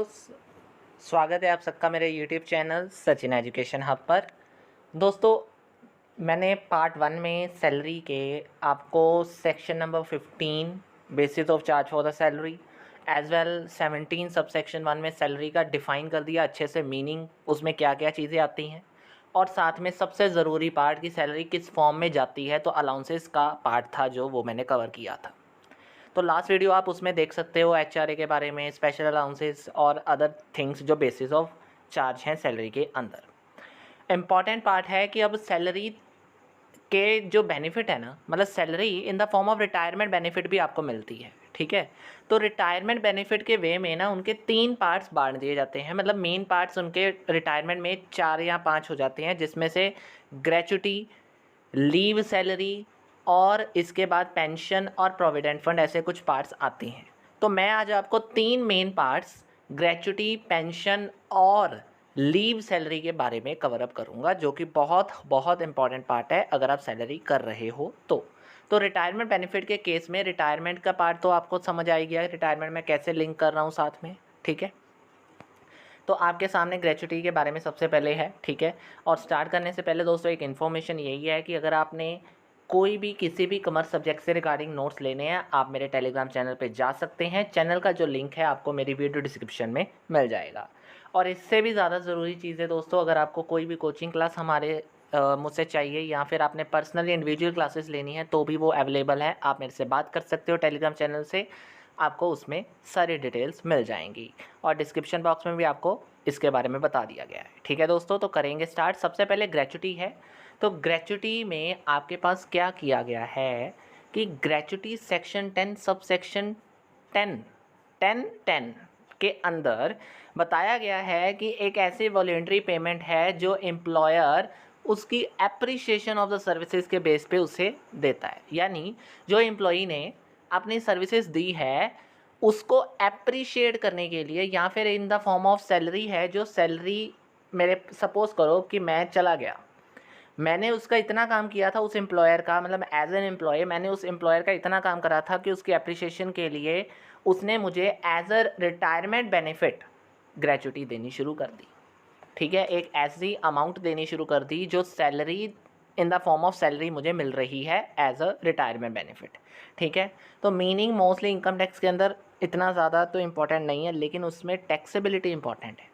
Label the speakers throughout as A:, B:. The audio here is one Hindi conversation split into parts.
A: स्वागत है आप सबका मेरे YouTube channel Sachin education hub पर। दोस्तों, मैंने पार्ट 1 में सैलरी के आपको section number 15 basis of charge for the salary as well 17 sub section 1 में सैलरी का डिफ़ाइन कर दिया अच्छे से, मीनिंग उसमें क्या क्या चीज़ें आती हैं, और साथ में सबसे ज़रूरी पार्ट की सैलरी किस फॉर्म में जाती है, तो अलाउंसेस का पार्ट था जो वो मैंने कवर किया था। तो लास्ट वीडियो आप उसमें देख सकते हो एचआरए के बारे में, स्पेशल अलाउंसेस और अदर थिंग्स जो बेसिस ऑफ चार्ज हैं सैलरी के अंदर। इम्पॉर्टेंट पार्ट है कि अब सैलरी के जो बेनिफिट है ना, मतलब salary in the form of retirement benefit भी आपको मिलती है, ठीक है। तो रिटायरमेंट बेनिफिट के वे में ना उनके 3 पार्ट्स बांट दिए जाते हैं, मतलब मेन पार्ट्स उनके रिटायरमेंट में 4 या 5 हो जाते हैं, जिसमें से ग्रेच्युटी, लीव सैलरी और इसके बाद पेंशन और प्रोविडेंट फंड, ऐसे कुछ पार्ट्स आते हैं। तो मैं आज आपको 3 मेन पार्ट्स ग्रेच्युटी, पेंशन और लीव सैलरी के बारे में कवर अप करूंगा, जो कि बहुत बहुत इंपॉर्टेंट पार्ट है अगर आप सैलरी कर रहे हो तो रिटायरमेंट बेनिफिट के केस में रिटायरमेंट का पार्ट तो आपको समझ आ ही गया, रिटायरमेंट में कैसे लिंक कर रहा हूँ साथ में, ठीक है। तो आपके सामने ग्रेच्युटी के बारे में सबसे पहले है, ठीक है। और स्टार्ट करने से पहले दोस्तों एक इन्फॉर्मेशन यही है कि अगर आपने कोई भी किसी भी कॉमर्स सब्जेक्ट से रिगार्डिंग नोट्स लेने हैं, आप मेरे टेलीग्राम चैनल पे जा सकते हैं। चैनल का जो लिंक है आपको मेरी वीडियो डिस्क्रिप्शन में मिल जाएगा। और इससे भी ज़्यादा ज़रूरी चीज़ है दोस्तों, अगर आपको कोई भी कोचिंग क्लास हमारे मुझसे चाहिए या फिर आपने पर्सनली इंडिविजुअल क्लासेस लेनी है तो भी वो अवेलेबल है, आप मेरे से बात कर सकते हो टेलीग्राम चैनल से, आपको उसमें सारी डिटेल्स मिल जाएंगी और डिस्क्रिप्शन बॉक्स में भी आपको इसके बारे में बता दिया गया है, ठीक है दोस्तों। तो करेंगे स्टार्ट। सबसे पहले ग्रेच्युटी है। तो ग्रेच्युटी में आपके पास क्या किया गया है कि ग्रेच्युटी सेक्शन 10 सब सेक्शन 10 के अंदर बताया गया है कि एक ऐसी वॉलंटरी पेमेंट है जो एम्प्लॉयर उसकी एप्रिसिएशन ऑफ द सर्विसेज के बेस पे उसे देता है, यानी जो एम्प्लॉई ने अपनी सर्विसेज दी है उसको एप्रिशिएट करने के लिए, या फिर in the form of salary है, जो सैलरी मेरे सपोज करो कि मैं चला गया, मैंने उसका इतना काम किया था उस एम्प्लॉयर का, मतलब एज एन एम्प्लॉय मैंने उस एम्प्लॉयर का इतना काम करा था कि उसकी एप्रिसिएशन के लिए उसने मुझे as a retirement benefit gratuity देनी शुरू कर दी, ठीक है। एक ऐसी अमाउंट देनी शुरू कर दी जो salary in the form of salary मुझे मिल रही है एज अ रिटायरमेंट बेनिफिट, ठीक है। तो मीनिंग मोस्टली इनकम टैक्स के अंदर इतना ज़्यादा तो इम्पॉर्टेंट नहीं है, लेकिन उसमें टैक्सेबिलिटी इम्पॉर्टेंट है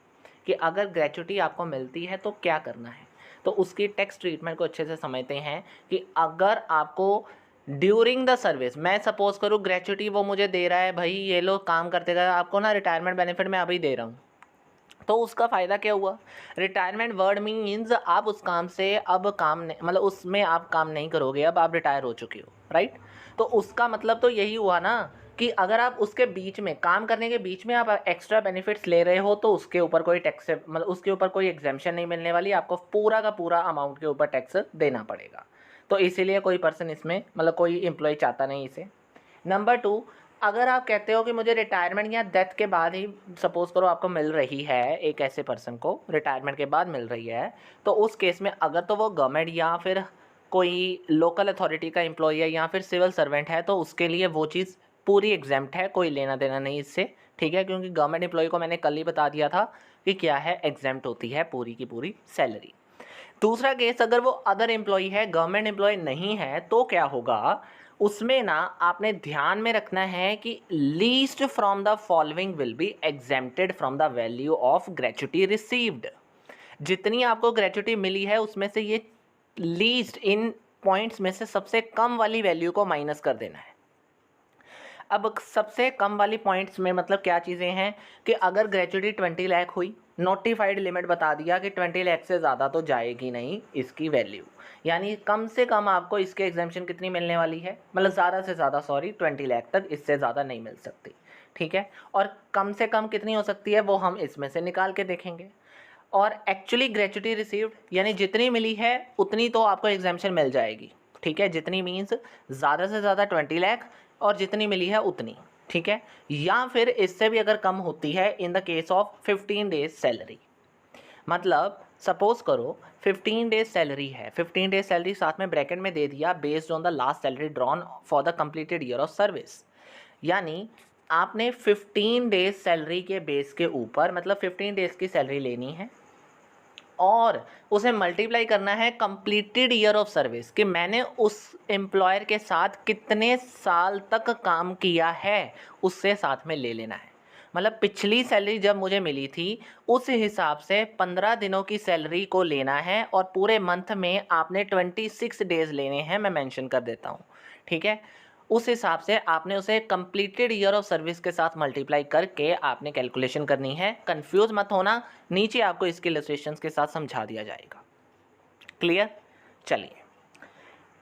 A: कि अगर ग्रेच्युटी आपको मिलती है तो क्या करना है। तो उसकी टैक्स ट्रीटमेंट को अच्छे से समझते हैं कि अगर आपको ड्यूरिंग द सर्विस, मैं सपोज करूँ ग्रेच्युटी वो मुझे दे रहा है, भाई ये लोग काम करते गए आपको ना रिटायरमेंट बेनिफिट मैं अभी दे रहा हूँ, तो उसका फ़ायदा क्या हुआ। रिटायरमेंट वर्ड मीन्स आप उस काम से अब काम नहीं, मतलब उसमें आप काम नहीं करोगे, अब आप रिटायर हो चुके हो, राइट। तो उसका मतलब तो यही हुआ ना कि अगर आप उसके बीच में काम करने के बीच में आप एक्स्ट्रा बेनिफिट्स ले रहे हो तो उसके ऊपर कोई टैक्स, मतलब उसके ऊपर कोई एग्जेम्पशन नहीं मिलने वाली, आपको पूरा का पूरा अमाउंट के ऊपर टैक्स देना पड़ेगा। तो इसीलिए कोई पर्सन इसमें, मतलब कोई एम्प्लॉय चाहता नहीं इसे। नंबर 2, अगर आप कहते हो कि मुझे रिटायरमेंट या डेथ के बाद ही सपोज करो आपको मिल रही है, एक ऐसे पर्सन को रिटायरमेंट के बाद मिल रही है, तो उस केस में अगर तो वो गवर्नमेंट या फिर कोई लोकल अथॉरिटी का एम्प्लॉय है या फिर सिविल सर्वेंट है, तो उसके लिए वो चीज़ पूरी एग्जेम्प्ट है, कोई लेना देना नहीं इससे, ठीक है। क्योंकि गवर्नमेंट एम्प्लॉय को मैंने कल ही बता दिया था कि क्या है, एग्जेम्प्ट होती है पूरी की पूरी सैलरी। दूसरा केस, अगर वो अदर एम्प्लॉय है, गवर्नमेंट एम्प्लॉय नहीं है, तो क्या होगा उसमें ना, आपने ध्यान में रखना है कि least from the following will be exempted from the value of gratuity received. जितनी आपको ग्रेच्युटी मिली है उसमें से ये लीस्ट, इन पॉइंट्स में से सबसे कम वाली वैल्यू को माइनस कर देना है। अब सबसे कम वाली पॉइंट्स में मतलब क्या चीज़ें हैं कि अगर ग्रेच्युटी 20 लाख हुई, नोटिफाइड लिमिट बता दिया कि 20 लाख से ज़्यादा तो जाएगी नहीं इसकी वैल्यू, यानी कम से कम आपको इसके एग्जेम्पशन कितनी मिलने वाली है, मतलब ज़्यादा से ज़्यादा 20 लाख तक, इससे ज़्यादा नहीं मिल सकती, ठीक है। और कम से कम कितनी हो सकती है वो हम इसमें से निकाल के देखेंगे। और एक्चुअली ग्रेच्युटी रिसीव्ड यानी जितनी मिली है उतनी तो आपको एग्जेम्पशन मिल जाएगी, ठीक है। जितनी मीन्स ज़्यादा से ज़्यादा 20 लाख और जितनी मिली है उतनी, ठीक है। या फिर इससे भी अगर कम होती है in the case of 15 days salary, मतलब सपोज करो 15 डेज सैलरी है, 15 डेज सैलरी साथ में ब्रैकेट में दे दिया based on the last salary drawn for the completed year of service, यानी आपने 15 डेज सैलरी के बेस के ऊपर, मतलब 15 डेज की सैलरी लेनी है और उसे मल्टीप्लाई करना है कंप्लीटेड ईयर ऑफ सर्विस, कि मैंने उस एम्प्लॉयर के साथ कितने साल तक काम किया है, उससे साथ में ले लेना है। मतलब पिछली सैलरी जब मुझे मिली थी उस हिसाब से 15 दिनों की सैलरी को लेना है और पूरे मंथ में आपने 26 डेज लेने हैं, मैं मेंशन कर देता हूँ, ठीक है। उस हिसाब से आपने उसे कंप्लीटेड ईयर ऑफ सर्विस के साथ मल्टीप्लाई करके आपने कैलकुलेशन करनी है। कंफ्यूज मत होना, नीचे आपको इसके इलस्ट्रेशंस के साथ समझा दिया जाएगा। क्लियर? चलिए,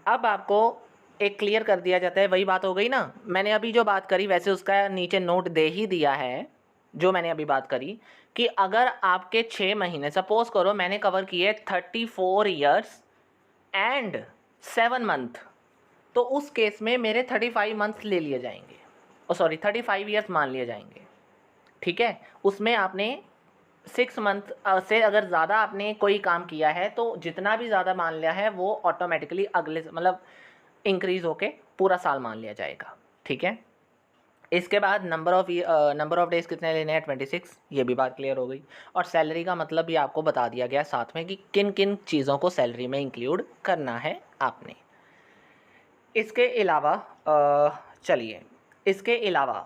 A: अब आपको एक क्लियर कर दिया जाता है, वही बात हो गई ना, मैंने अभी जो बात करी वैसे उसका नीचे नोट दे ही दिया है। जो मैंने अभी बात करी कि अगर आपके 6 महीने, सपोज करो मैंने कवर किए 34 ईयर्स एंड 7 मंथ, तो उस केस में मेरे 35 मंथ्स ले लिए जाएंगे, और सॉरी 35 ईयर्स मान लिए जाएंगे, ठीक है। उसमें आपने 6 मंथ से अगर ज़्यादा आपने कोई काम किया है तो जितना भी ज़्यादा मान लिया है वो ऑटोमेटिकली अगले मतलब इंक्रीज होके पूरा साल मान लिया जाएगा, ठीक है। इसके बाद नंबर ऑफ डेज कितने लेने हैं, 26, ये भी बात क्लियर हो गई। और सैलरी का मतलब भी आपको बता दिया गया साथ में कि किन किन चीज़ों को सैलरी में इंक्लूड करना है आपने। इसके अलावा चलिए, इसके अलावा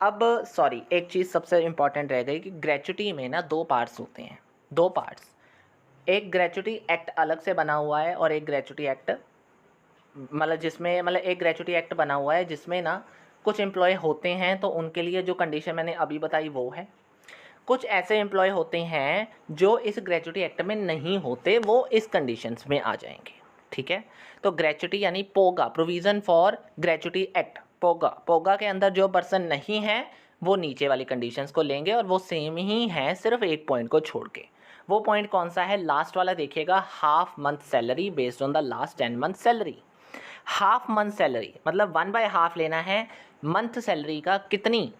A: अब सॉरी एक चीज़ सबसे इम्पॉर्टेंट रह गई कि ग्रेचुटी में ना 2 पार्ट्स होते हैं, 2 पार्ट्स। एक ग्रेचुटी एक्ट अलग से बना हुआ है और एक ग्रेचुटी एक्ट एक ग्रेचुटी एक्ट बना हुआ है जिसमें ना कुछ एम्प्लॉय होते हैं तो उनके लिए जो कंडीशन मैंने अभी बताई वो है। कुछ ऐसे एम्प्लॉय होते हैं जो इस ग्रेचुटी एक्ट में नहीं होते, वो इस कंडीशंस में आ जाएंगे, ठीक है। तो ग्रेचुटी यानी पोगा, प्रोविज़न फॉर ग्रेचुटी एक्ट, पोगा, पोगा के अंदर जो पर्सन नहीं है वो नीचे वाली कंडीशंस को लेंगे और वो सेम ही हैं, सिर्फ एक पॉइंट को छोड़ के। वो पॉइंट कौन सा है, लास्ट वाला देखिएगा, half month salary based on the last 10 month salary. Half month salary मतलब 1/2 लेना है मंथ सैलरी का, कितनी,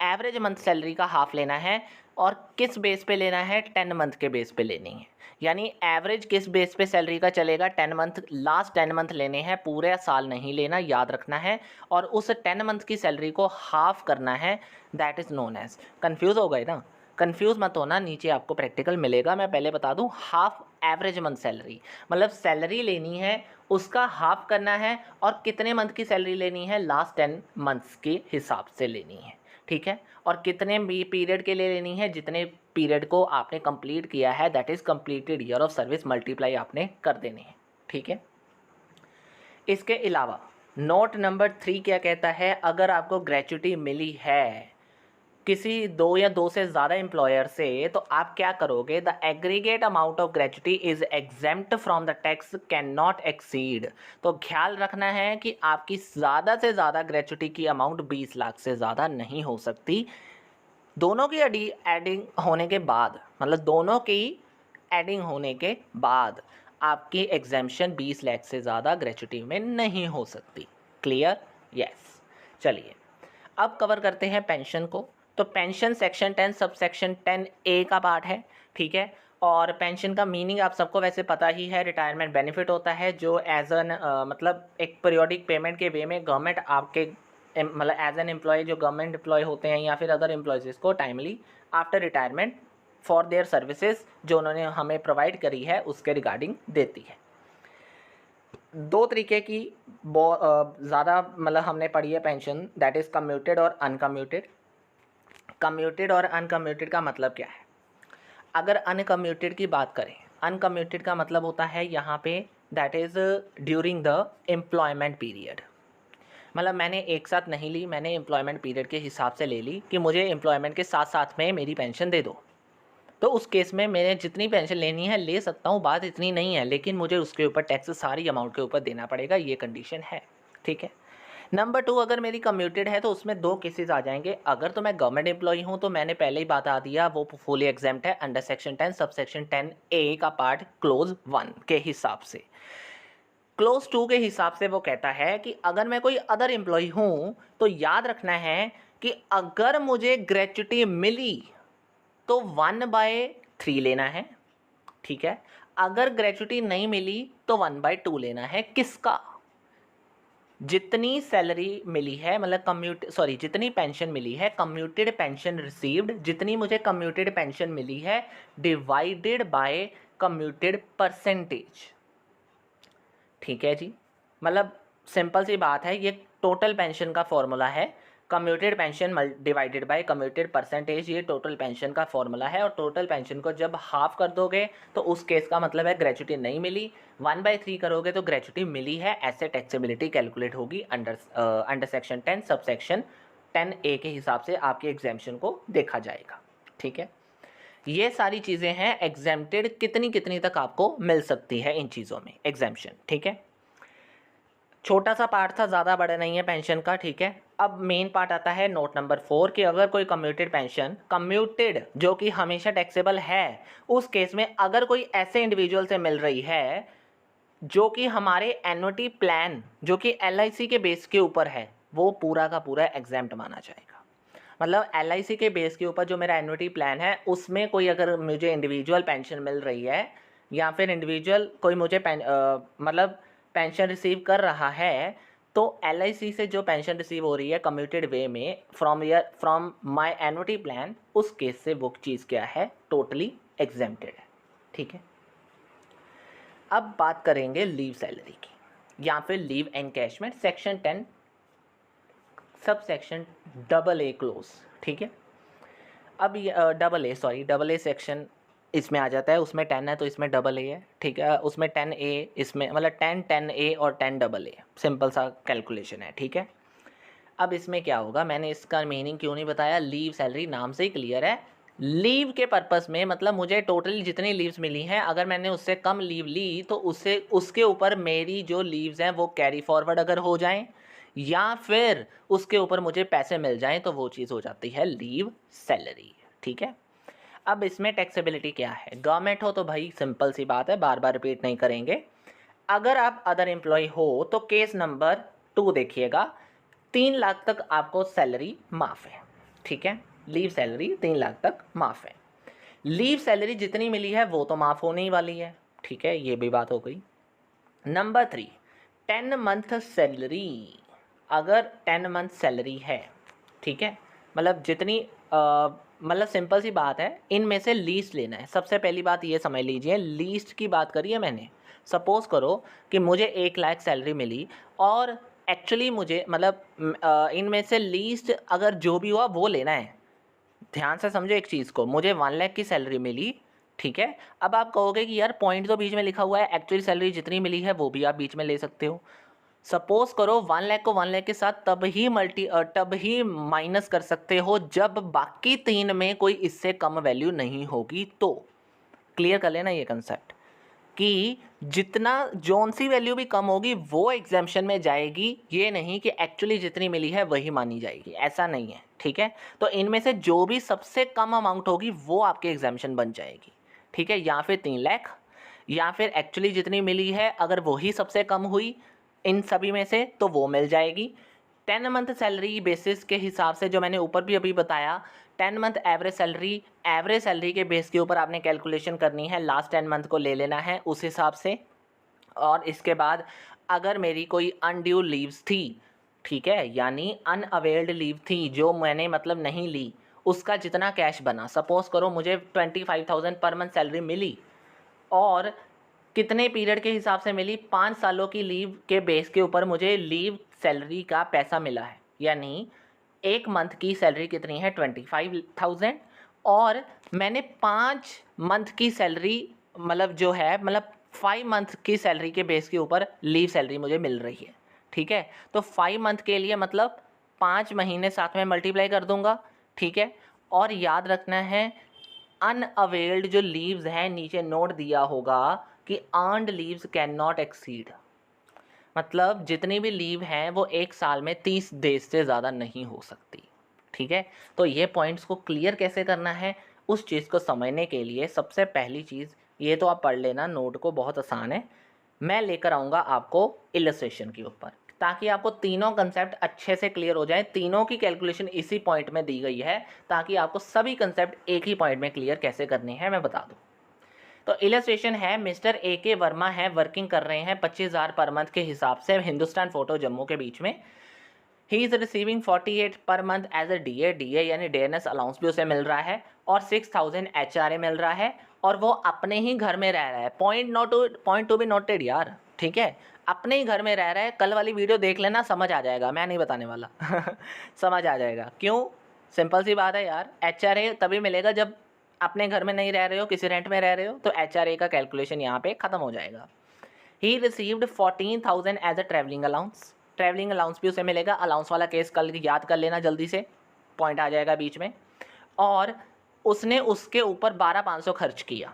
A: एवरेज मंथ सैलरी का हाफ लेना है, और किस बेस पे लेना है, 10 मंथ के बेस पे लेनी है। यानी एवरेज किस बेस पे सैलरी का चलेगा, 10 मंथ, लास्ट 10 मंथ लेने हैं, पूरे साल नहीं लेना, याद रखना है। और उस 10 मंथ की सैलरी को हाफ करना है, that is known as. Confuse हो गए ना, कन्फ्यूज़ मत होना, नीचे आपको प्रैक्टिकल मिलेगा। मैं पहले बता दूं, हाफ एवरेज मंथ सैलरी मतलब सैलरी लेनी है, उसका हाफ करना है, और कितने मंथ की सैलरी लेनी है, लास्ट 10 मंथ्स के हिसाब से लेनी है, ठीक है। और कितने भी पीरियड के लिए लेनी है, जितने पीरियड को आपने कंप्लीट किया है, that is completed year of service, multiply आपने कर देने हैं, ठीक है। इसके अलावा नोट नंबर 3 क्या कहता है, अगर आपको ग्रेचुटी मिली है किसी 2 या 2 से ज़्यादा एम्प्लॉयर से, तो आप क्या करोगे, the aggregate amount of gratuity is exempt from the tax can not exceed. तो ख्याल रखना है कि आपकी ज़्यादा से ज़्यादा ग्रेचुटी की अमाउंट 20 लाख से ज़्यादा नहीं हो सकती। दोनों की एडिंग होने के बाद, मतलब दोनों की एडिंग होने के बाद आपकी एग्जेम्पशन 20 लाख से ज़्यादा ग्रेचुटी में नहीं हो सकती। क्लियर? यस। चलिए, अब कवर करते हैं पेंशन को। तो pension section 10 sub section 10A का पार्ट है, ठीक है। और पेंशन का मीनिंग आप सबको वैसे पता ही है, रिटायरमेंट बेनिफिट होता है जो एज एन मतलब एक पीरियोडिक पेमेंट के वे में गवर्नमेंट आपके मतलब एज एन एम्प्लॉय, जो गवर्नमेंट एम्प्लॉय होते हैं या फिर अदर एम्प्लॉयज़ को timely after retirement for their services जो उन्होंने हमें प्रोवाइड करी है उसके रिगार्डिंग देती है। 2 तरीके की ज़्यादा मतलब हमने पढ़ी है पेंशन, दैट इज़ कम्यूटेड और अनकम्यूटेड। कम्यूटेड और अनकम्यूटेड का मतलब क्या है, अगर अनकम्यूटेड की बात करें, अनकम्यूटेड का मतलब होता है यहाँ पे that is during the employment period. मतलब मैंने एक साथ नहीं ली, मैंने एम्प्लॉयमेंट पीरियड के हिसाब से ले ली कि मुझे एम्प्लॉयमेंट के साथ साथ में मेरी पेंशन दे दो, तो उस केस में मैंने जितनी पेंशन लेनी है ले सकता हूँ, बात इतनी नहीं है, लेकिन मुझे उसके ऊपर टैक्स सारी अमाउंट के ऊपर देना पड़ेगा, ये कंडीशन है, ठीक है। नंबर 2, अगर मेरी कम्यूटेड है तो उसमें 2 केसेस आ जाएंगे। अगर तो मैं गवर्नमेंट एम्प्लॉई हूँ तो मैंने पहले ही बता दिया, वो फुली एग्जेम्प्ट है under section 10 sub section 10A का पार्ट क्लोज 1 के हिसाब से। क्लोज 2 के हिसाब से वो कहता है कि अगर मैं कोई अदर एम्प्लॉई हूँ तो याद रखना है कि अगर मुझे ग्रेचुटी मिली तो 1/3 लेना है, ठीक है। अगर ग्रेचुटी नहीं मिली तो 1/2 लेना है, किसका, जितनी सैलरी मिली है मतलब जितनी पेंशन मिली है कम्यूटेड पेंशन रिसीव्ड, जितनी मुझे कम्यूटेड पेंशन मिली है डिवाइडेड बाय कम्यूटेड परसेंटेज। ठीक है जी, मतलब सिंपल सी बात है, ये टोटल पेंशन का फॉर्मूला है। Commuted pension divided by commuted percentage, ये टोटल पेंशन का फॉर्मूला है। और टोटल पेंशन को जब हाफ कर दोगे तो उस केस का मतलब है ग्रेचुटी नहीं मिली, 1/3 करोगे तो ग्रेचुटी मिली है। ऐसे टैक्सेबिलिटी कैलकुलेट होगी under section 10 sub section 10A के हिसाब से आपके एग्जेम्पशन को देखा जाएगा। ठीक है, ये सारी चीज़ें हैं एग्जेम्प्टेड, कितनी कितनी तक आपको मिल सकती है इन चीज़ों में एग्जेम्पशन। ठीक है, छोटा सा पार्ट था, ज़्यादा बड़ा नहीं है पेंशन का। ठीक है, अब मेन पार्ट आता है नोट नंबर 4 कि अगर कोई कम्यूटेड पेंशन कम्यूटेड जो कि हमेशा टैक्सेबल है, उस केस में अगर कोई ऐसे इंडिविजुअल से मिल रही है जो कि हमारे एन्युटी प्लान जो कि LIC के बेस के ऊपर है, वो पूरा का पूरा एग्जेम्प्ट माना जाएगा। मतलब LIC के बेस के ऊपर जो मेरा एन्युटी प्लान है उसमें कोई अगर मुझे इंडिविजुअल पेंशन मिल रही है या फिर इंडिविजुअल कोई मुझे मतलब पेंशन रिसीव कर रहा है, तो LIC से जो पेंशन रिसीव हो रही है कम्यूटेड वे में फ्रॉम माय एन्युटी प्लान, उस केस से वो चीज़ क्या है, टोटली एग्जेम्प्टेड है। ठीक है, अब बात करेंगे लीव सैलरी की या फिर leave encashment, section 10 sub section AA close. ठीक है, अब ये AA सेक्शन इसमें आ जाता है, उसमें 10 है तो इसमें AA है। ठीक है, उसमें 10A, इसमें मतलब 10A और 10AA, सिंपल सा कैलकुलेशन है। ठीक है, अब इसमें क्या होगा, मैंने इसका मीनिंग क्यों नहीं बताया, लीव सैलरी नाम से ही क्लियर है। लीव के पर्पस में मतलब मुझे टोटली जितनी लीव्स मिली हैं, अगर मैंने उससे कम लीव ली तो उसके ऊपर मेरी जो लीव्स हैं वो कैरी फॉरवर्ड अगर हो जाएं या फिर उसके ऊपर मुझे पैसे मिल जाएं तो वो चीज़ हो जाती है लीव सैलरी। ठीक है, अब इसमें टैक्सेबिलिटी क्या है, गवर्नमेंट हो तो भाई सिंपल सी बात है, बार बार रिपीट नहीं करेंगे। अगर आप अदर एम्प्लॉय हो तो केस नंबर 2 देखिएगा, 3 लाख तक आपको सैलरी माफ़ है। ठीक है, लीव सैलरी 3 लाख तक माफ़ है। लीव सैलरी जितनी मिली है वो तो माफ़ होने ही वाली है। ठीक है, ये भी बात हो गई। नंबर 3, 10 मंथ सैलरी, अगर 10 मंथ सैलरी है, ठीक है, मतलब जितनी मतलब सिंपल सी बात है, इनमें से लीस्ट लेना है। सबसे पहली बात ये समझ लीजिए, लीस्ट की बात करी है मैंने। सपोज करो कि मुझे 1 लाख सैलरी मिली और एक्चुअली मुझे मतलब इनमें से लीस्ट अगर जो भी हुआ वो लेना है। ध्यान से समझो एक चीज़ को, मुझे 1 लाख की सैलरी मिली। ठीक है, अब आप कहोगे कि यार पॉइंट तो बीच में लिखा हुआ है, एक्चुअली सैलरी जितनी मिली है वो भी आप बीच में ले सकते हो। सपोज करो 1 लाख को 1 लाख के साथ तब ही माइनस कर सकते हो जब बाकी 3 में कोई इससे कम वैल्यू नहीं होगी। तो क्लियर कर लेना ये कंसेप्ट कि जितना जोन सी वैल्यू भी कम होगी वो एग्जेम्पशन में जाएगी, ये नहीं कि एक्चुअली जितनी मिली है वही मानी जाएगी, ऐसा नहीं है। ठीक है, तो इनमें से जो भी सबसे कम अमाउंट होगी वो आपकी एग्जेम्पशन बन जाएगी। ठीक है, या फिर 3 लाख या फिर एक्चुअली जितनी मिली है अगर वही सबसे कम हुई इन सभी में से तो वो मिल जाएगी। 10 मंथ सैलरी बेसिस के हिसाब से जो मैंने ऊपर भी अभी बताया, 10 मंथ एवरेज सैलरी के बेस के ऊपर आपने कैलकुलेशन करनी है, लास्ट 10 मंथ को ले लेना है उस हिसाब से। और इसके बाद अगर मेरी कोई अनड्यू लीव्स थी, ठीक है, यानी अनअवेल्ड लीव थी जो मैंने मतलब नहीं ली, उसका जितना कैश बना, सपोज करो मुझे 25,000 पर मंथ सैलरी मिली और कितने पीरियड के हिसाब से मिली, 5 सालों की लीव के बेस के ऊपर मुझे लीव सैलरी का पैसा मिला है। यानी 1 मंथ की सैलरी कितनी है, 25,000, और मैंने 5 मंथ की सैलरी मतलब जो है मतलब 5 मंथ की सैलरी के बेस के ऊपर लीव सैलरी मुझे मिल रही है। ठीक है, तो 5 मंथ के लिए मतलब 5 महीने साथ में मल्टीप्लाई कर दूंगा। ठीक है, और याद रखना है अनअवेल्ड जो लीव्स हैं, नीचे नोट दिया होगा कि earned leaves can not exceed, मतलब जितनी भी लीव हैं वो 1 साल में 30 डेज से ज़्यादा नहीं हो सकती। ठीक है, तो ये पॉइंट्स को क्लियर कैसे करना है, उस चीज़ को समझने के लिए सबसे पहली चीज़ ये तो आप पढ़ लेना, नोट को, बहुत आसान है। मैं लेकर आऊँगा आपको इलस्ट्रेशन के ऊपर ताकि आपको तीनों कंसेप्ट अच्छे से क्लियर हो जाए। तीनों की कैलकुलेशन इसी पॉइंट में दी गई है ताकि आपको सभी कंसेप्ट एक ही पॉइंट में क्लियर कैसे करने हैं मैं बता दूँ। तो इलस्ट्रेशन है, मिस्टर ए के वर्मा है, वर्किंग कर रहे हैं 25,000 पर मंथ के हिसाब से हिंदुस्तान फोटो जम्मू के बीच में। He is receiving 48 per month as a DA यानी डेयरनेस अलाउंस भी उसे मिल रहा है, और 6,000 HRA मिल रहा है, और वो अपने ही घर में रह रहा है। पॉइंट टू बी नोटेड यार, ठीक है, अपने ही घर में रह रहा है। कल वाली वीडियो देख लेना, समझ आ जाएगा, मैं नहीं बताने वाला समझ आ जाएगा। क्यों? सिंपल सी बात है यार, HRA तभी मिलेगा जब अपने घर में नहीं रह रहे हो, किसी रेंट में रह रहे हो, तो HRA का कैलकुलेशन यहाँ पे ख़त्म हो जाएगा। He received 14,000 as a travelling allowance, travelling allowance भी उसे मिलेगा। अलाउंस वाला केस कल याद कर लेना जल्दी से, पॉइंट आ जाएगा बीच में। और उसने उसके ऊपर 12,500 खर्च किया,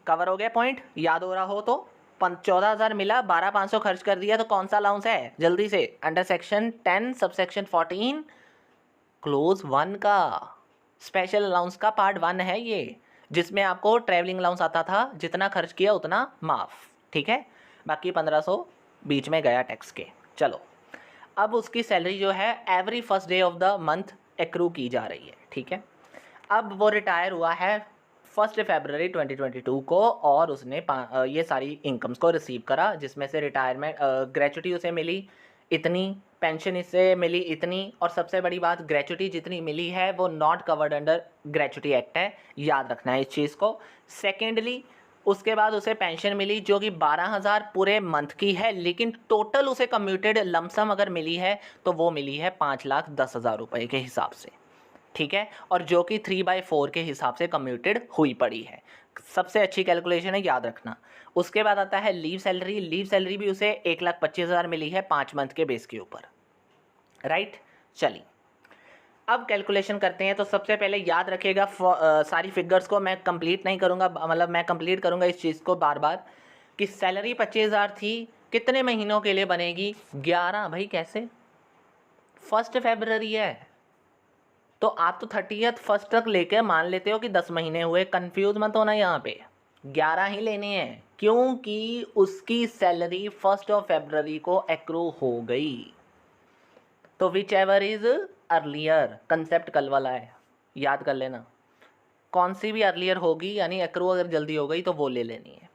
A: कवर हो गया पॉइंट, याद हो रहा हो तो। 14,000 मिला, 12,500 खर्च कर दिया, तो कौन सा अलाउंस है जल्दी से? अंडर सेक्शन 10 सबसेक्शन 14 क्लोज 1 का स्पेशल अलाउंस का पार्ट 1 है ये, जिसमें आपको ट्रैवलिंग अलाउंस आता था, जितना खर्च किया उतना माफ़, ठीक है। बाकी 1,500 बीच में गया टैक्स के। चलो, अब उसकी सैलरी जो है every first day of the month accrue की जा रही है, ठीक है। अब वो रिटायर हुआ है 1 फरवरी 2022 को, और उसने ये सारी इनकम्स को रिसीव करा, जिसमें से रिटायरमेंट ग्रेचुटी उसे मिली इतनी, पेंशन इससे मिली इतनी, और सबसे बड़ी बात, ग्रेचुटी जितनी मिली है वो not covered under gratuity act है, याद रखना है इस चीज़ को। सेकेंडली, उसके बाद उसे पेंशन मिली जो कि 12,000 पूरे मंथ की है, लेकिन टोटल उसे कम्यूटेड लमसम अगर मिली है तो वो मिली है 5,10,000 रुपये के हिसाब से, ठीक है, और जो कि 3/4 के हिसाब से कम्यूटेड हुई पड़ी है। सबसे अच्छी कैलकुलेशन है, याद रखना। उसके बाद आता है लीव सैलरी। लीव सैलरी भी उसे 1,25,000 मिली है 5 मंथ के बेस के ऊपर, राइट। चलिए अब कैलकुलेशन करते हैं। तो सबसे पहले याद रखिएगा, सारी फिगर्स को मैं कंप्लीट नहीं करूँगा, मतलब मैं कंप्लीट करूँगा इस चीज़ को बार बार, कि सैलरी 25,000 थी, कितने महीनों के लिए बनेगी? 11। भाई कैसे? 1 फरवरी है तो आप तो 30 फर्स्ट तक लेके मान लेते हो कि 10 महीने हुए। कंफ्यूज मत होना, यहाँ पे 11 ही लेने हैं, क्योंकि उसकी सैलरी 1 फरवरी को एक्रू हो गई। तो which ever is earlier, concept कल वाला है, याद कर लेना। कौन सी भी अर्लियर होगी, यानी एक्रू अगर जल्दी हो गई तो वो ले लेनी है,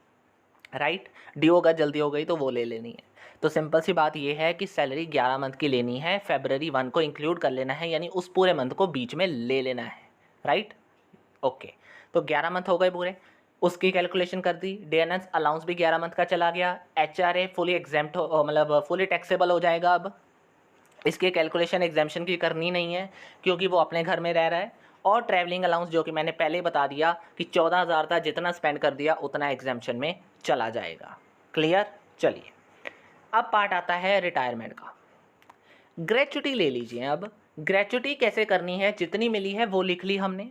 A: राइट। ड्यू अगर जल्दी हो गई तो वो ले लेनी है। तो सिंपल सी बात ये है कि सैलरी 11 मंथ की लेनी है, फरवरी 1 को इंक्लूड कर लेना है, यानी उस पूरे मंथ को बीच में ले लेना है, राइट। ओके, तो 11 मंथ हो गए पूरे, उसकी कैलकुलेशन कर दी। डेयरनेस अलाउंस भी 11 मंथ का चला गया। HRA फुली एग्जेम्प्ट हो, मतलब फुली टैक्सेबल हो जाएगा। अब इसकी कैलकुलेशन एग्जेम्पशन की करनी नहीं है, क्योंकि वो अपने घर में रह रहा है। और ट्रैवलिंग अलाउंस जो कि मैंने पहले ही बता दिया कि 14,000 था, जितना स्पेंड कर दिया उतना एग्जेम्पशन में चला जाएगा। क्लियर? चलिए अब पार्ट आता है रिटायरमेंट का। ग्रेचुटी ले लीजिए। अब ग्रेचुटी कैसे करनी है? जितनी मिली है वो लिख ली हमने।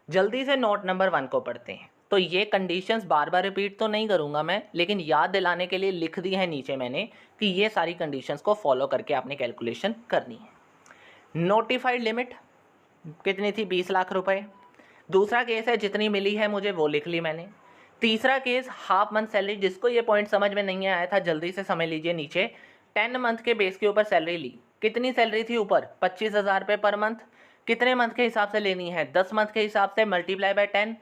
A: जल्दी से नोट नंबर 1 को पढ़ते हैं। तो ये कंडीशंस बार बार रिपीट तो नहीं करूँगा मैं, लेकिन याद दिलाने के लिए लिख दी है नीचे मैंने कि ये सारी कंडीशंस को फॉलो करके आपने कैलकुलेशन करनी है। नोटिफाइड लिमिट कितनी थी? 20 लाख रुपए। दूसरा केस है जितनी मिली है मुझे वो लिख ली मैंने। तीसरा केस हाफ मंथ सैलरी, जिसको ये पॉइंट समझ में नहीं आया था जल्दी से समझ लीजिए। नीचे 10 मंथ के बेस के ऊपर सैलरी ली। कितनी सैलरी थी ऊपर? 25,000 रुपये पर मंथ। कितने मंथ के हिसाब से लेनी है? 10 मंथ के हिसाब से, मल्टीप्लाई बाय 10।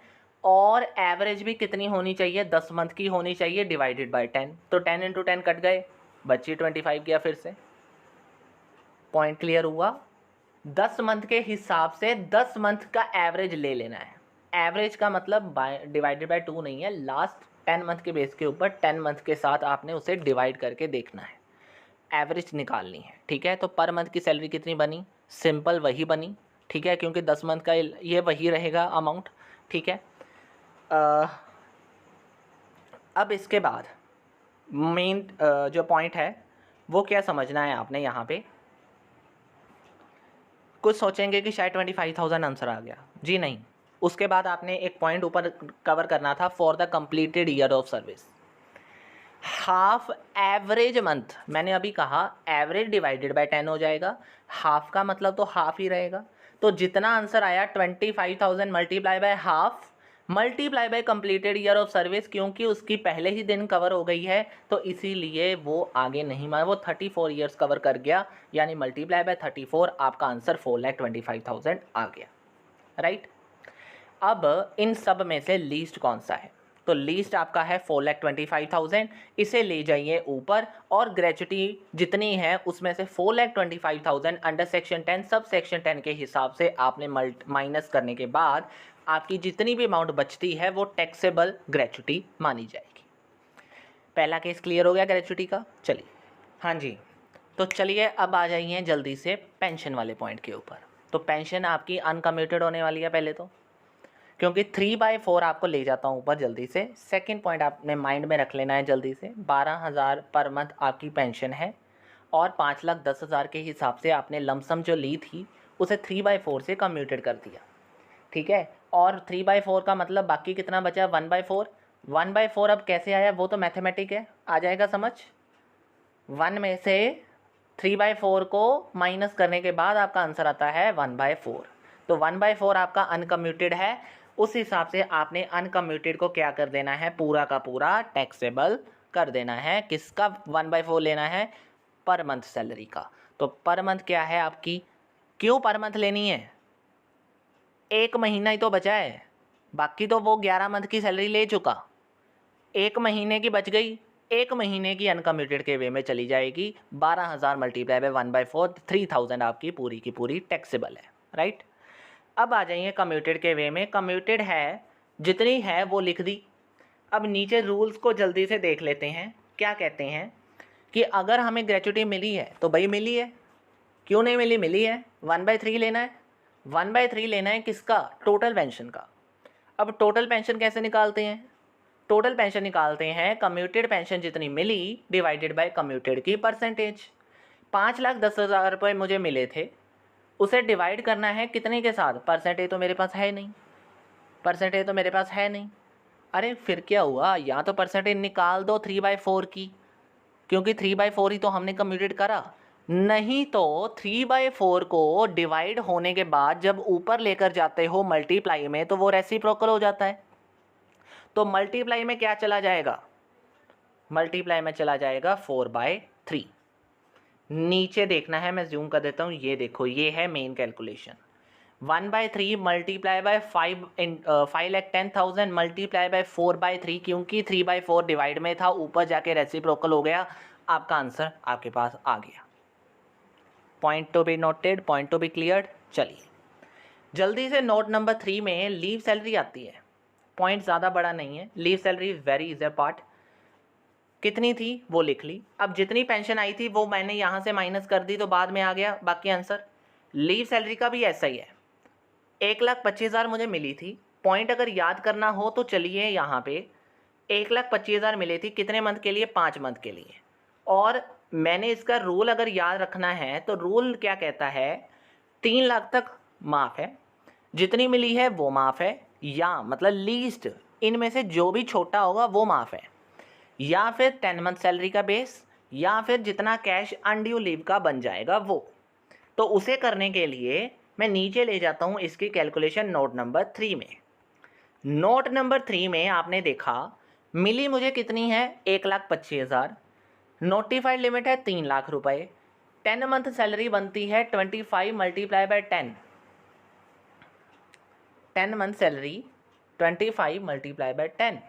A: और एवरेज भी कितनी होनी चाहिए? 10 मंथ की होनी चाहिए, डिवाइडेड बाय 10। तो 10 × 10 कट गए, बची 25 किया फिर से। पॉइंट क्लियर हुआ? 10 मंथ के हिसाब से 10 मंथ का एवरेज ले लेना है। एवरेज का मतलब डिवाइडेड बाय 2 नहीं है, लास्ट 10 मंथ के बेस के ऊपर 10 मंथ के साथ आपने उसे डिवाइड करके देखना है, एवरेज निकालनी है, ठीक है। तो पर मंथ की सैलरी कितनी बनी? सिंपल वही बनी, ठीक है, क्योंकि 10 मंथ का ये वही रहेगा अमाउंट, ठीक है। अब इसके बाद मेन जो पॉइंट है वो क्या समझना है आपने यहाँ पे। कुछ सोचेंगे कि शायद 25,000 आंसर आ गया, जी नहीं। उसके बाद आपने एक पॉइंट ऊपर कवर करना था, for the completed year of service. Half average month, मैंने अभी कहा एवरेज डिवाइडेड बाय 10 हो जाएगा, हाफ का मतलब तो हाफ ही रहेगा। तो जितना आंसर आया 25,000 multiply by half multiply by completed year of service, क्योंकि उसकी पहले ही दिन कवर हो गई है तो इसीलिए वो आगे नहीं माना, वो 34 ईयर्स कवर कर गया, यानी मल्टीप्लाई बाय 34, आपका आंसर 4,25,000 आ गया, राइट। अब इन सब में से लीस्ट कौन सा है? तो लीस्ट आपका है 4,25,000, इसे ले जाइए ऊपर और ग्रेचुटी जितनी है उसमें से 4,25,000 अंडर सेक्शन 10 सब सेक्शन 10 के हिसाब से आपने माइनस करने के बाद आपकी जितनी भी अमाउंट बचती है वो टैक्सेबल ग्रेचुटी मानी जाएगी। पहला केस क्लियर हो गया ग्रेचुटी का। चलिए, हाँ जी, तो चलिए अब आ जाइए जल्दी से पेंशन वाले पॉइंट के ऊपर। तो पेंशन आपकी अनकम्यूटेड होने वाली है पहले तो, क्योंकि 3/4 आपको ले जाता हूँ ऊपर जल्दी से। सेकंड पॉइंट आपने माइंड में रख लेना है जल्दी से, 12,000 पर मंथ आपकी पेंशन है और 5,10,000 के हिसाब से आपने लमसम जो ली थी उसे 3/4 से कम्यूटेड कर दिया, ठीक है। और 3/4 का मतलब बाकी कितना बचा, 1/4। 1/4 अब कैसे आया वो तो मैथमेटिक है, आ जाएगा समझ। 1 में से 3/4 को माइनस करने के बाद आपका आंसर आता है 1/4। तो 1/4 आपका अनकम्यूटेड है, उस हिसाब से आपने अनकम्यूटेड को क्या कर देना है, पूरा का पूरा टैक्सेबल कर देना है। किसका 1/4 लेना है, पर मंथ सैलरी का। तो पर मंथ क्या है आपकी, क्यों पर मंथ लेनी है, एक महीना ही तो बचा है, बाकी तो वो 11 मंथ की सैलरी ले चुका, एक महीने की बच गई, एक महीने की अनकम्यूटेड के वे में चली जाएगी। 12,000 मल्टीप्लाई बाय 1/4, 3,000 आपकी पूरी की पूरी टैक्सेबल है, राइट। अब आ जाइए कम्यूटेड के वे में। कम्यूटेड है जितनी है वो लिख दी। अब नीचे रूल्स को जल्दी से देख लेते हैं, क्या कहते हैं कि अगर हमें ग्रेचुटी मिली है तो भाई मिली है, क्यों नहीं मिली, मिली है। 1/3 लेना है, 1/3 लेना है किसका, टोटल पेंशन का। अब टोटल पेंशन कैसे निकालते हैं, टोटल पेंशन निकालते हैं कम्यूटेड पेंशन जितनी मिली डिवाइडेड बाय कम्यूटेड की परसेंटेज। 5,10,000 रुपये मुझे मिले थे, उसे डिवाइड करना है कितने के साथ, परसेंटेज तो मेरे पास है नहीं, परसेंटेज तो मेरे पास है नहीं। अरे फिर क्या हुआ, या तो परसेंटेज निकाल दो 3/4 की, क्योंकि 3/4 ही तो हमने कम्यूटेड करा, नहीं तो 3/4 को डिवाइड होने के बाद जब ऊपर लेकर जाते हो मल्टीप्लाई में तो वो रेसिप्रोकल हो जाता है। तो मल्टीप्लाई में क्या चला जाएगा, मल्टीप्लाई में चला जाएगा 4/3। नीचे देखना है, मैं जूम कर देता हूँ, ये देखो ये है main calculation. 1/3 multiply by 5,10,000 multiply by 4/3, क्योंकि 3/4 डिवाइड में था, ऊपर जाके रेसिप्रोकल हो गया, आपका आंसर आपके पास आ गया। Point to be noted, point to be clear. चलिए जल्दी से नोट नंबर 3 में लीव सैलरी आती है। पॉइंट ज़्यादा बड़ा नहीं है, leave salary is very easy part. कितनी थी वो लिख ली, अब जितनी पेंशन आई थी वो मैंने यहाँ से माइनस कर दी तो बाद में आ गया बाकी आंसर। लीव सैलरी का भी ऐसा ही है, 1,25,000 मुझे मिली थी। पॉइंट अगर याद करना हो तो चलिए यहाँ पे 1,25,000 मिली थी, कितने मंथ के लिए, 5 मंथ के लिए। और मैंने इसका रूल अगर याद रखना है तो रूल क्या कहता है, 3 लाख तक माफ़ है, जितनी मिली है वो माफ़ है, या मतलब लीस्ट इनमें से जो भी छोटा होगा वो माफ़ है, या फिर 10 मंथ सैलरी का बेस, या फिर जितना कैश अनड्यू लीव का बन जाएगा वो। तो उसे करने के लिए मैं नीचे ले जाता हूँ इसकी कैलकुलेशन नोट नंबर 3 में। नोट नंबर 3 में आपने देखा मिली मुझे कितनी है, 1,25,000, नोटिफाइड लिमिट है 3 लाख रुपए, 10 मंथ सैलरी बनती है 25 multiply by 10, 10 month salary 25 multiply by 10,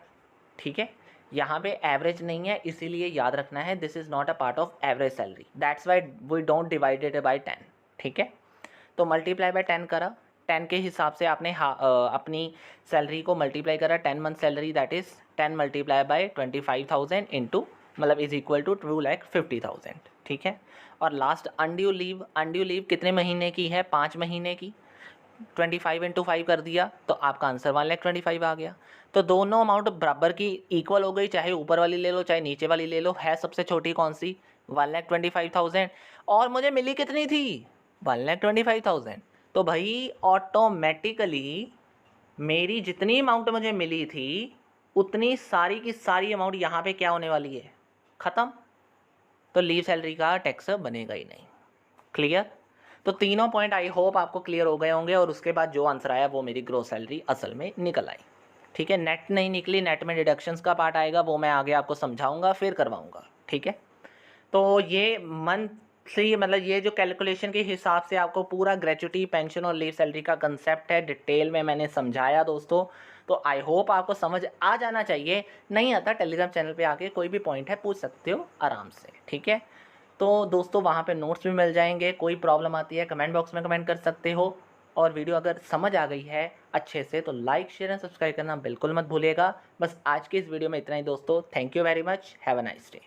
A: ठीक है। यहाँ पे एवरेज नहीं है, इसीलिए याद रखना है this is not a part of average salary, that's why we don't divide it by 10, ठीक है। तो मल्टीप्लाई बाय 10 करा, 10 के हिसाब से आपने अपनी सैलरी को मल्टीप्लाई करा, 10 month salary that is 10 multiply by 25,000 into मतलब इज इक्वल टू 2,50,000, ठीक है। और last undue leave, undue leave कितने महीने की है, 5 महीने की, 25 इंटू 5 कर दिया तो आपका आंसर 1,25,000 आ गया। तो दोनों अमाउंट बराबर की इक्वल हो गई, चाहे ऊपर वाली ले लो चाहे नीचे वाली ले लो, है सबसे छोटी कौन सी, 1,25,000। और मुझे मिली कितनी थी, 1,25,000। तो भाई ऑटोमेटिकली मेरी जितनी अमाउंट मुझे मिली थी उतनी सारी की सारी अमाउंट यहाँ पे क्या होने वाली है, ख़त्म। तो लीव सैलरी का टैक्स बनेगा ही नहीं। क्लियर। तो तीनों पॉइंट आई होप आपको क्लियर हो गए होंगे, और उसके बाद जो आंसर आया वो मेरी ग्रोस सैलरी असल में निकल आई, ठीक है। नेट नहीं निकली, नेट में डिडक्शंस का पार्ट आएगा, वो मैं आगे आपको समझाऊंगा फिर करवाऊंगा, ठीक है। तो ये मंथ सही, मतलब ये जो कैलकुलेशन के हिसाब से आपको पूरा ग्रेचुटी, पेंशन और लीव सैलरी का कंसेप्ट है, डिटेल में मैंने समझाया दोस्तों। तो आई होप आपको समझ आ जाना चाहिए। नहीं आता टेलीग्राम चैनल पे आके कोई भी पॉइंट है पूछ सकते हो आराम से, ठीक है। तो दोस्तों वहाँ पे नोट्स भी मिल जाएंगे, कोई प्रॉब्लम आती है कमेंट बॉक्स में कमेंट कर सकते हो। और वीडियो अगर समझ आ गई है अच्छे से तो लाइक शेयर एंड सब्सक्राइब करना बिल्कुल मत भूलिएगा। बस आज की इस वीडियो में इतना ही दोस्तों। Thank you very much, have a nice day.